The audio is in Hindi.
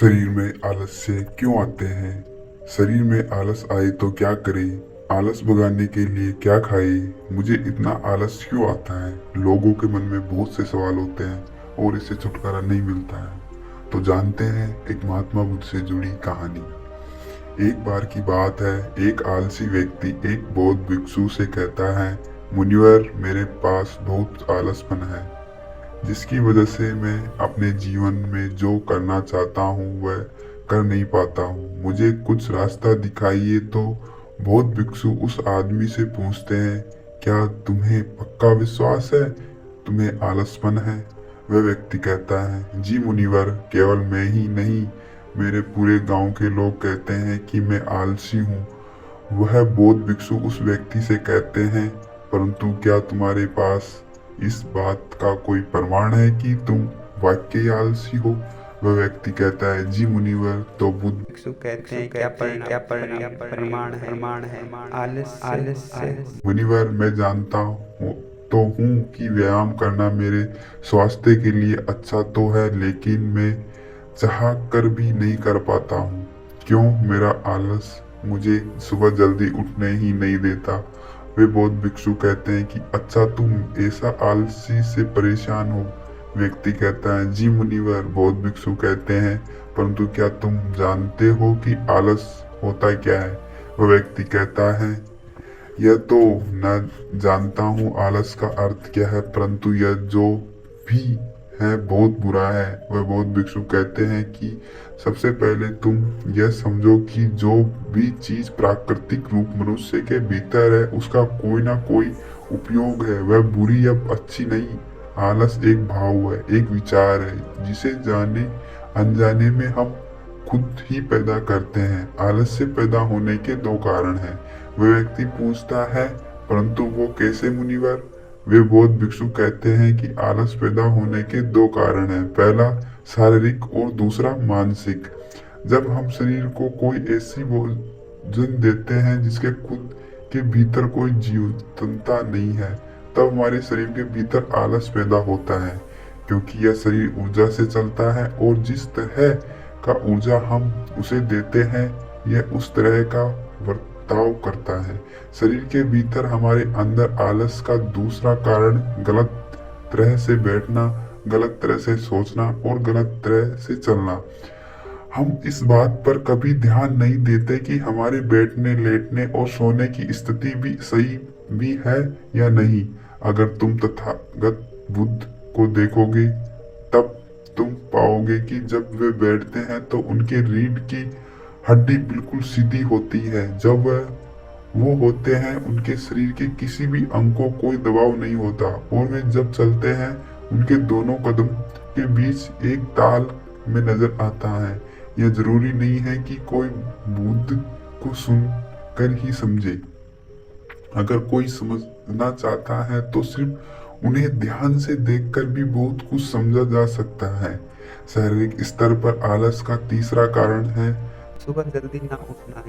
शरीर में आलस्य क्यों आते हैं? शरीर में आलस आए तो क्या करें? आलस भगाने के लिए क्या खाएं? मुझे इतना आलस क्यों आता है? लोगों के मन में बहुत से सवाल होते हैं और इससे छुटकारा नहीं मिलता है। तो जानते हैं एक महात्मा बुद्ध से जुड़ी कहानी। एक बार की बात है, एक आलसी व्यक्ति एक बौद्ध भिक्षु से कहता है, मुनिवर, मेरे पास बहुत आलसपन है, जिसकी वजह से मैं अपने जीवन में जो करना चाहता हूँ वह कर नहीं पाता हूँ। मुझे कुछ रास्ता दिखाइए। तो बौद्ध भिक्षु उस आदमी से पूछते हैं, क्या तुम्हें पक्का विश्वास है तुम्हें आलसपन है? वह व्यक्ति कहता है, जी मुनिवर, केवल मैं ही नहीं, मेरे पूरे गांव के लोग कहते हैं कि मैं आलसी हूँ। वह बौद्ध भिक्षु उस व्यक्ति से कहते हैं, परंतु क्या तुम्हारे पास इस बात का कोई प्रमाण है कि तुम वाकई आलसी हो? वह व्यक्ति कहता है, जी मुनिवर। तो बुद्ध भिक्षु कहते हैं, क्या प्रमाण है आलस से? मुनिवर, मैं जानता हूँ कि व्यायाम करना मेरे स्वास्थ्य के लिए अच्छा तो है, लेकिन मैं चाह कर भी नहीं कर पाता हूँ। क्यों? मेरा आलस मुझे सुबह जल्दी उठने ही नहीं देता। वे बौद्ध भिक्षु कहते हैं कि अच्छा, तुम ऐसा आलसी से परेशान हो? व्यक्ति कहता है, जी मुनिवर। बौद्ध भिक्षु कहते हैं, परंतु क्या तुम जानते हो कि आलस होता क्या है? वह व्यक्ति कहता है, यह तो न जानता हूँ आलस का अर्थ क्या है, परंतु यह जो भी है बहुत बुरा है। वह बौद्ध भिक्षु कहते हैं कि सबसे पहले तुम यह समझो कि जो भी चीज प्राकृतिक रूप मनुष्य के भीतर है उसका कोई ना कोई उपयोग है, वह बुरी या अच्छी नहीं। आलस एक भाव है, एक विचार है, जिसे जाने अनजाने में हम खुद ही पैदा करते हैं। आलस से पैदा होने के दो कारण हैं। वह व्यक्ति पूछता है, परंतु वो कैसे मुनिवर? वे बौद्ध भिक्षु कहते हैं कि आलस पैदा होने के दो कारण हैं, पहला शारीरिक और दूसरा मानसिक। जब हम शरीर को कोई ऐसी भोजन देते हैं जिसके खुद के भीतर कोई जीवंतता नहीं है, तब हमारे शरीर के भीतर आलस पैदा होता है, क्योंकि यह शरीर ऊर्जा से चलता है और जिस तरह का ऊर्जा हम उसे देते हैं यह उस तरह का बर्ताव करता है। शरीर के भीतर हमारे अंदर आलस का दूसरा कारण गलत तरह से बैठना, गलत तरह से सोचना और गलत तरह से चलना। हम इस बात पर कभी ध्यान नहीं देते कि हमारे बैठने, लेटने और सोने की स्थिति भी सही भी है या नहीं। अगर तुम तथागत बुद्ध को देखोगे तब तुम पाओगे कि जब वे बैठते हैं तो उनके रीढ़ की हड्डी बिल्कुल सीधी होती है। जब वो होते हैं उनके शरीर के किसी भी अंग को कोई दबाव नहीं होता, और वे जब चलते हैं उनके दोनों कदम के बीच एक ताल में नजर आता है। यह जरूरी नहीं है कि कोई बुद्ध को सुन कर ही समझे। अगर कोई समझना चाहता है तो सिर्फ उन्हें ध्यान से देखकर भी बहुत कुछ समझा जा सकता है। शारीरिक स्तर पर आलस का तीसरा कारण है सुबह जल्दी ना उठना।